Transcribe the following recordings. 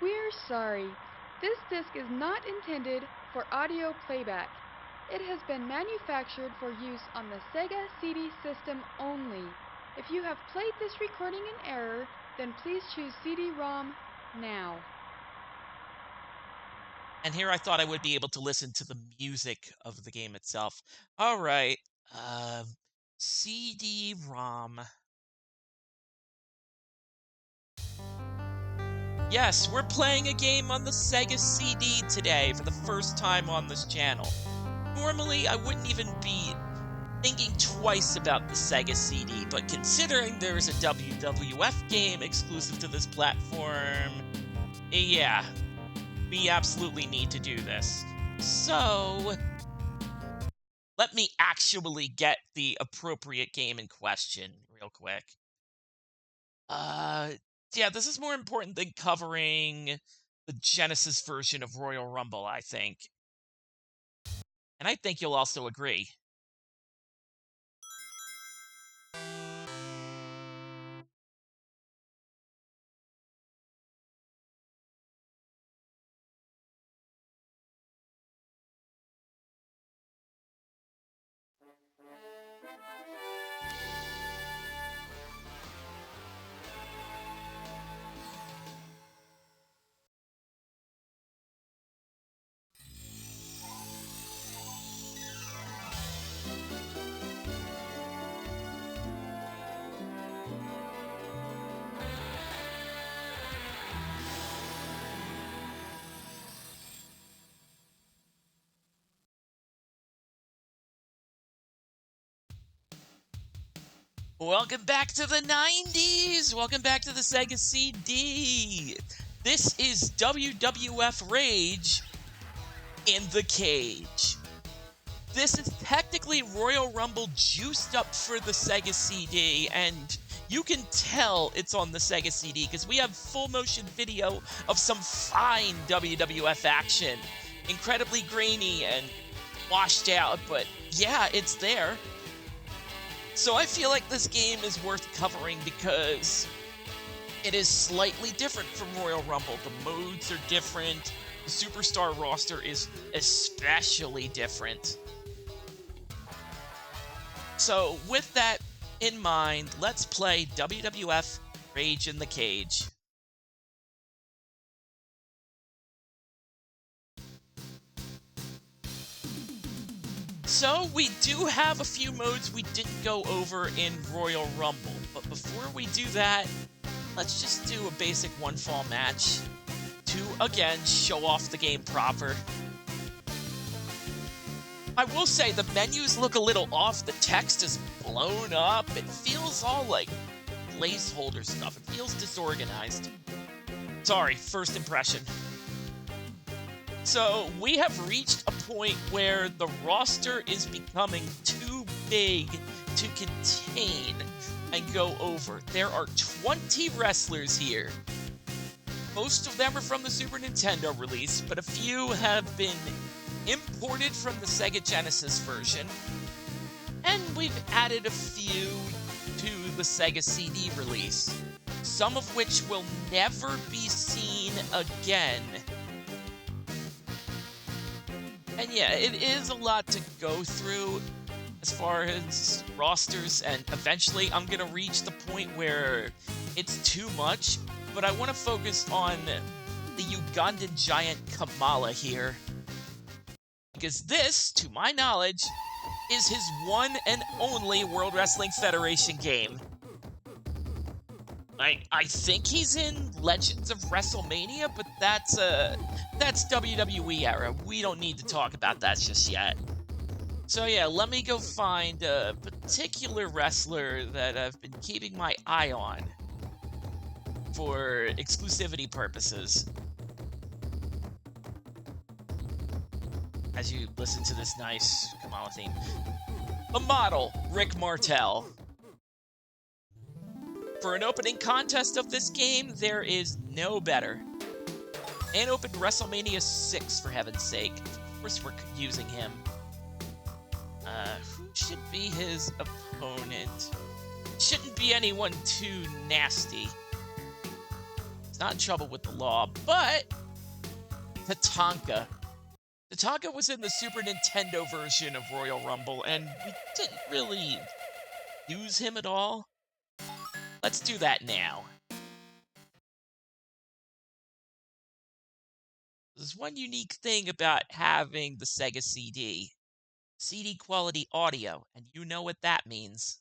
We're sorry. This disc is not intended for audio playback. It has been manufactured for use on the Sega CD system only. If you have played this recording in error, then please choose CD-ROM now. And here I thought I would be able to listen to the music of the game itself. All right. CD-ROM. Yes, we're playing a game on the Sega CD today for the first time on this channel. Normally, I wouldn't even be thinking twice about the Sega CD, but considering there's a WWF game exclusive to this platform, yeah, we absolutely need to do this. So, let me actually get the appropriate game in question real quick. Uh, yeah, this is more important than covering the Genesis version of Royal Rumble, I think. And I think you'll also agree. Welcome back to the 90s! Welcome back to the Sega CD! This is WWF Rage in the Cage. This is technically Royal Rumble juiced up for the Sega CD, and you can tell it's on the Sega CD because we have full motion video of some fine WWF action. Incredibly grainy and washed out, but yeah, it's there. So I feel like this game is worth covering because it is slightly different from Royal Rumble. The modes are different. The Superstar roster is especially different. So with that in mind, let's play WWF Rage in the Cage. So we do have a few modes we didn't go over in Royal Rumble, but before we do that, let's just do a basic one-fall match to, again, show off the game proper. I will say the menus look a little off, the text is blown up, it feels all like placeholder stuff, it feels disorganized. Sorry, first impression. So, we have reached a point where the roster is becoming too big to contain and go over. There are 20 wrestlers here. Most of them are from the Super Nintendo release, but a few have been imported from the Sega Genesis version. And we've added a few to the Sega CD release, some of which will never be seen again. And yeah, it is a lot to go through as far as rosters, and eventually I'm gonna reach the point where it's too much, but I want to focus on the Ugandan giant Kamala here. Because this, to my knowledge, is his one and only World Wrestling Federation game. I think he's in Legends of WrestleMania, but that's WWE era. We don't need to talk about that just yet. So yeah, let me go find a particular wrestler that I've been keeping my eye on for exclusivity purposes. As you listen to this nice Kamala theme. The model, Rick Martel. For an opening contest of this game, there is no better. And opened WrestleMania 6, for heaven's sake. Of course we're using him. Who should be his opponent? Shouldn't be anyone too nasty. not in trouble with the law, but Tatanka. Tatanka was in the Super Nintendo version of Royal Rumble, and we didn't really use him at all. Let's do that now. There's one unique thing about having the Sega CD. CD quality audio, and you know what that means.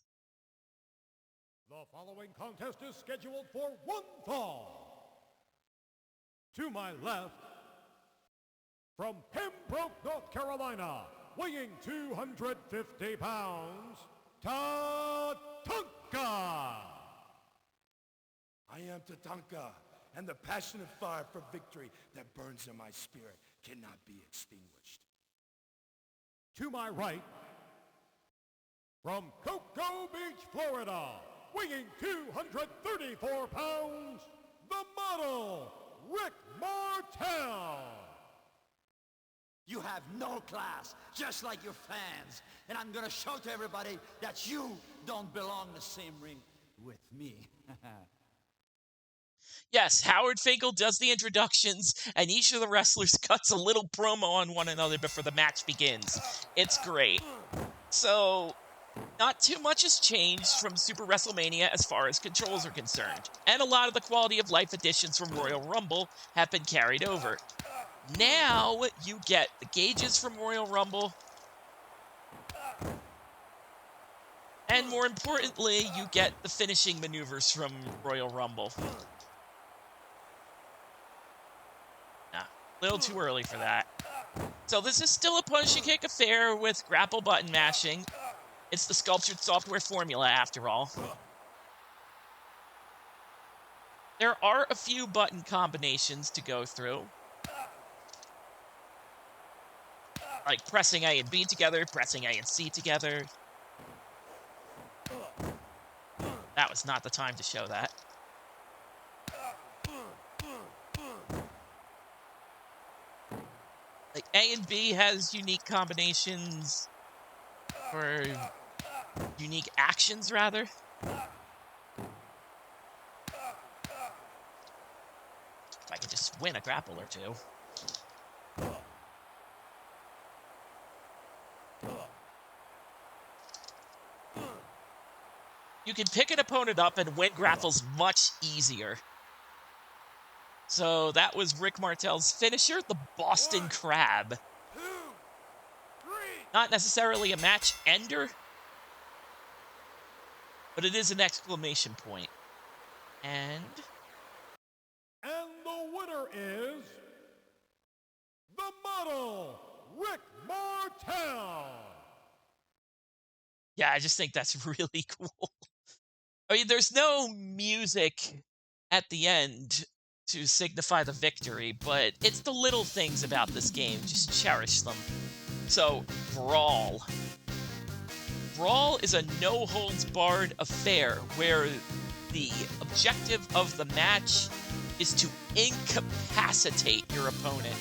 The following contest is scheduled for one fall. To my left, from Pembroke, North Carolina, weighing 250 pounds, Tatanka. I am Tatanka, and the passionate fire for victory that burns in my spirit cannot be extinguished. To my right, from Cocoa Beach, Florida, weighing 234 pounds, the model, Rick Martel. You have no class, just like your fans. And I'm gonna show to everybody that you don't belong in the same ring with me. Yes, Howard Finkel does the introductions, and each of the wrestlers cuts a little promo on one another before the match begins. It's great. So, not too much has changed from Super WrestleMania as far as controls are concerned, and a lot of the quality of life additions from Royal Rumble have been carried over. Now, you get the gauges from Royal Rumble, and more importantly, you get the finishing maneuvers from Royal Rumble. Nah, a little too early for that. So this is still a punch and kick affair with grapple button mashing. It's the sculptured software formula, after all. There are a few button combinations to go through, like pressing A and B together, pressing A and C together. That was not the time to show that. Like A and B has unique combinations, or unique actions, rather. If I could just win a grapple or two. You can pick an opponent up and win grapples much easier. So that was Rick Martel's finisher, the Boston Crab. Not necessarily a match ender, but it is an exclamation point. And the winner is the model, Rick Martel. yeah, I just think that's really cool. I mean, there's no music at the end to signify the victory, but it's the little things about this game. Just cherish them. So, Brawl. Brawl is a no-holds-barred affair where the objective of the match is to incapacitate your opponent.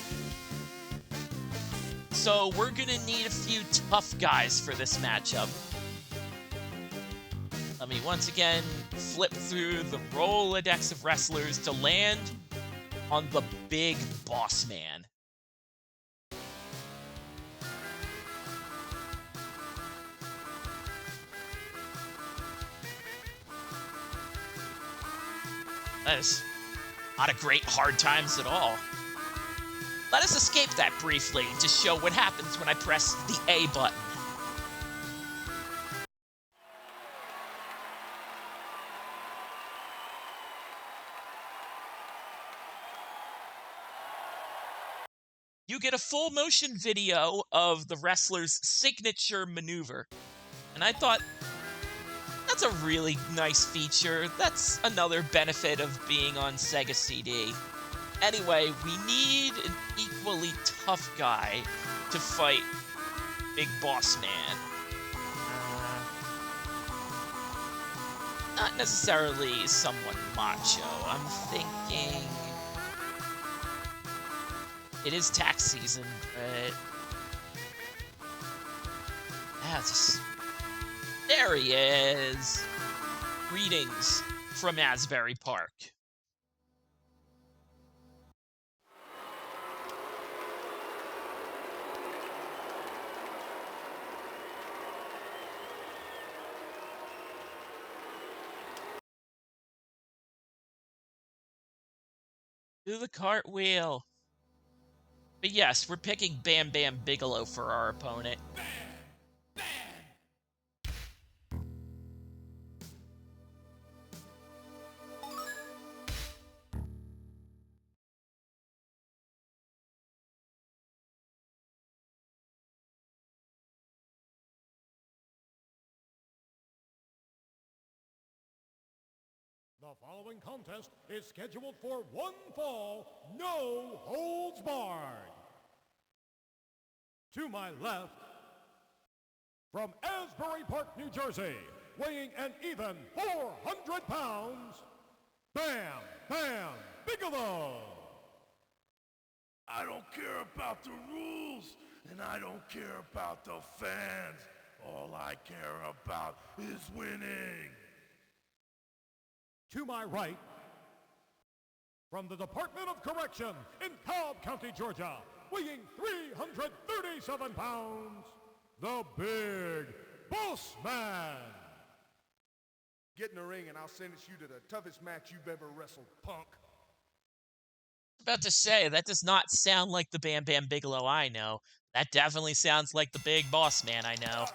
So we're gonna need a few tough guys for this matchup. Let me once again flip through the Rolodex of wrestlers to land on the Big Boss Man. That is not a great hard times at all. Let us escape that briefly to show what happens when I press the A button. You get a full motion video of the wrestler's signature maneuver. And I thought, that's a really nice feature. That's another benefit of being on Sega CD. Anyway, we need an equally tough guy to fight Big Boss Man. Not necessarily someone macho. I'm thinking... It is tax season, but... There he is! Greetings from Asbury Park. Do the cartwheel. But yes, we're picking Bam Bam Bigelow for our opponent. The following contest is scheduled for one fall, no holds barred. To my left, from Asbury Park, New Jersey, weighing an even 400 pounds, Bam Bam Bigelow. I don't care about the rules, and I don't care about the fans. All I care about is winning. To my right, from the Department of Correction in Cobb County, Georgia, weighing 337 pounds, the Big Boss Man. Get in the ring and I'll sentence you to the toughest match you've ever wrestled, punk. About to say, that does not sound like the Bam Bam Bigelow I know. That definitely sounds like the Big Boss Man I know.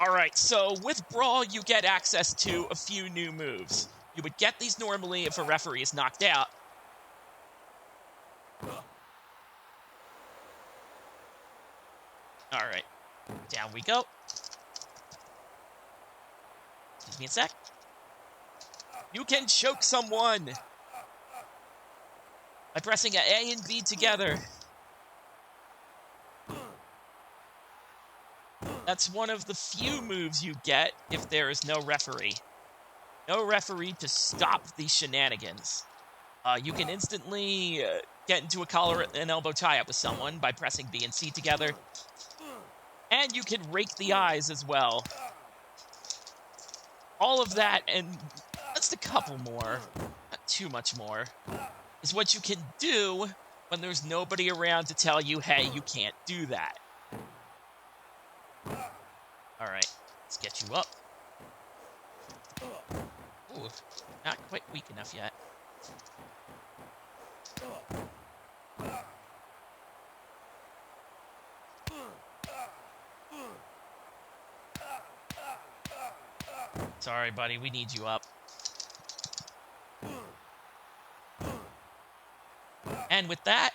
Alright, so with Brawl, you get access to a few new moves. You would get these normally if a referee is knocked out. Alright, down we go. Give me a sec. You can choke someone by pressing A and B together. That's one of the few moves you get if there is no referee. No referee to stop these shenanigans. You can instantly get into a collar and elbow tie-up with someone by pressing B and C together. And you can rake the eyes as well. All of that, and just a couple more, not too much more, is what you can do when there's nobody around to tell you, hey, you can't do that. Alright, let's get you up. Ooh, not quite weak enough yet. Sorry, buddy, we need you up. And with that,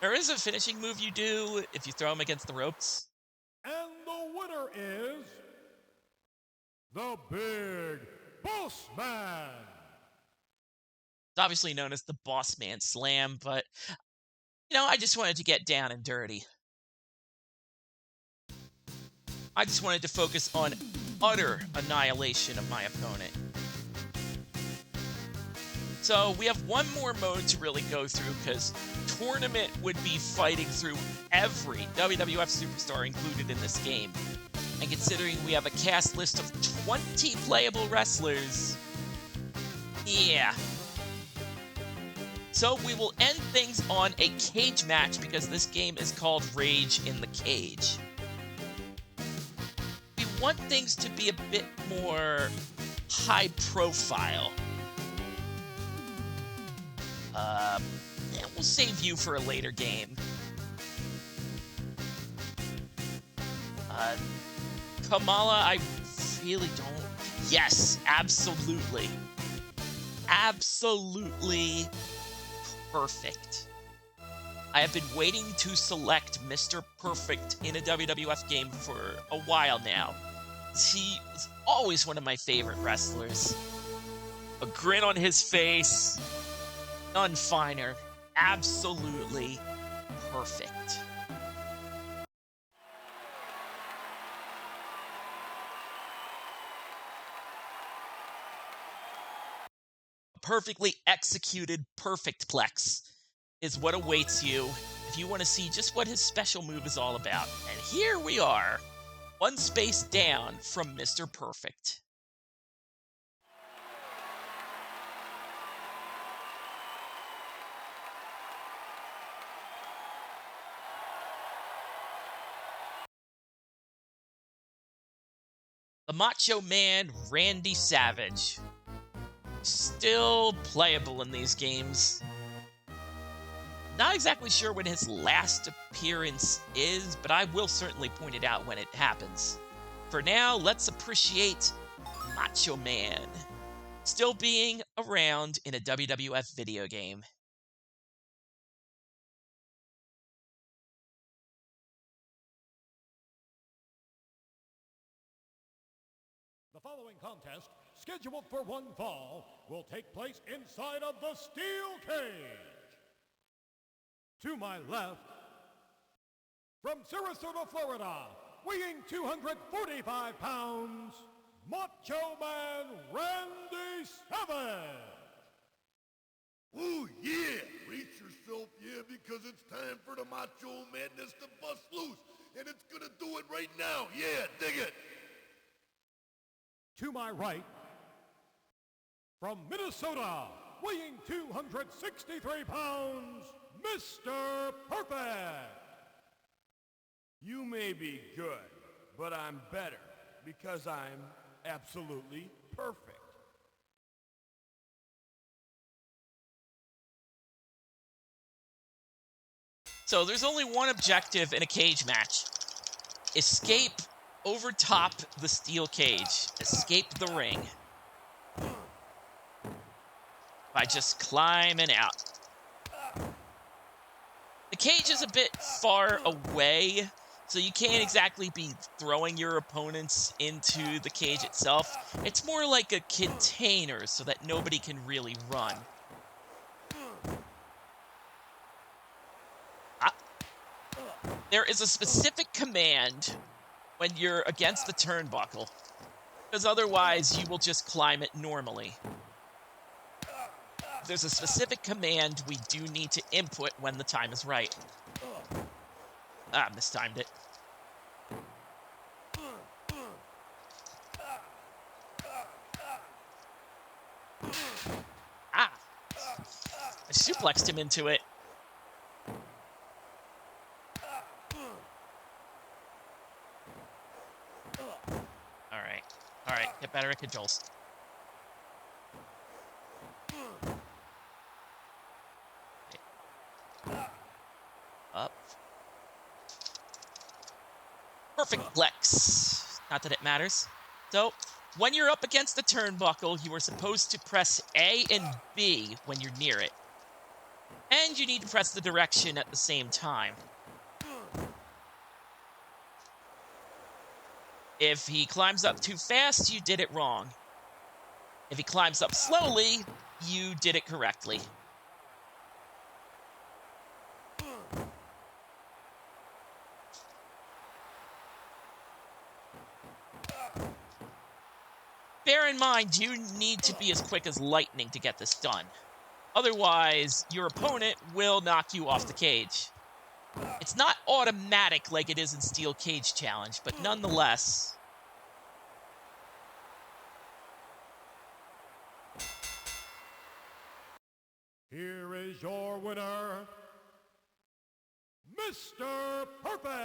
there is a finishing move you do if you throw him against the ropes. And the winner is the Big Boss Man. It's obviously known as the Boss Man Slam, but, you know, I just wanted to get down and dirty. I just wanted to focus on utter annihilation of my opponent. So we have one more mode to really go through, because Tournament would be fighting through every WWF Superstar included in this game. And considering we have a cast list of 20 playable wrestlers, yeah. So we will end things on a cage match, because this game is called Rage in the Cage. We want things to be a bit more high profile. Yeah, we'll save you for a later game. Kamala, I really don't... Yes, absolutely. Absolutely perfect. I have been waiting to select Mr. Perfect in a WWF game for a while now. He was always one of my favorite wrestlers. A grin on his face, none finer. Absolutely perfect. Perfectly executed Perfect Plex is what awaits you if you want to see just what his special move is all about. And here we are, one space down from Mr. Perfect. the Macho Man Randy Savage. Still playable in these games. Not exactly sure when his last appearance is, but I will certainly point it out when it happens. For now, let's appreciate Macho Man still being around in a WWF video game. The following contest, scheduled for one fall, will take place inside of the steel cage. To my left, from Sarasota, Florida, weighing 245 pounds, Macho Man Randy Savage. Ooh, yeah! Brace yourself, yeah, because it's time for the Macho Madness to bust loose, and it's gonna do it right now, yeah, dig it! To my right, from Minnesota, weighing 263 pounds, Mr. Perfect. You may be good, but I'm better, because I'm absolutely perfect. So there's only one objective in a cage match. Escape over top the steel cage. Escape the ring. By just climbing out. The cage is a bit far away, so you can't exactly be throwing your opponents into the cage itself. It's more like a container so that nobody can really run. There is a specific command when you're against the turnbuckle, because otherwise you will just climb it normally. There's a specific command we do need to input when the time is right. Mistimed it. I suplexed him into it. Alright, get better at controls. Up. Perfect flex. Not that it matters. So, when you're up against the turnbuckle, you are supposed to press A and B when you're near it. And you need to press the direction at the same time. If he climbs up too fast, you did it wrong. If he climbs up slowly, you did it correctly. Bear in mind, you need to be as quick as lightning to get this done. Otherwise, your opponent will knock you off the cage. It's not automatic like it is in Steel Cage Challenge, but nonetheless. Here is your winner, Mr. Perfect.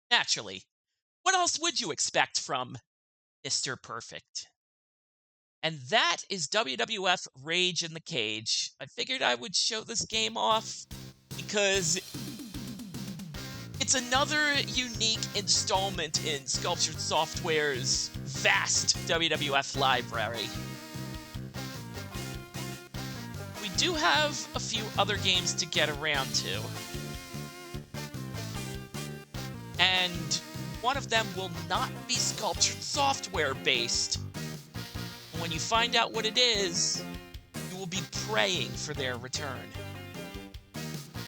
Naturally. What else would you expect from Mr. Perfect? And that is WWF Rage in the Cage. I figured I would show this game off because it's another unique installment in Sculptured Software's vast WWF library. We do have a few other games to get around to. And one of them will not be Sculptured Software based. And when you find out what it is, you will be praying for their return.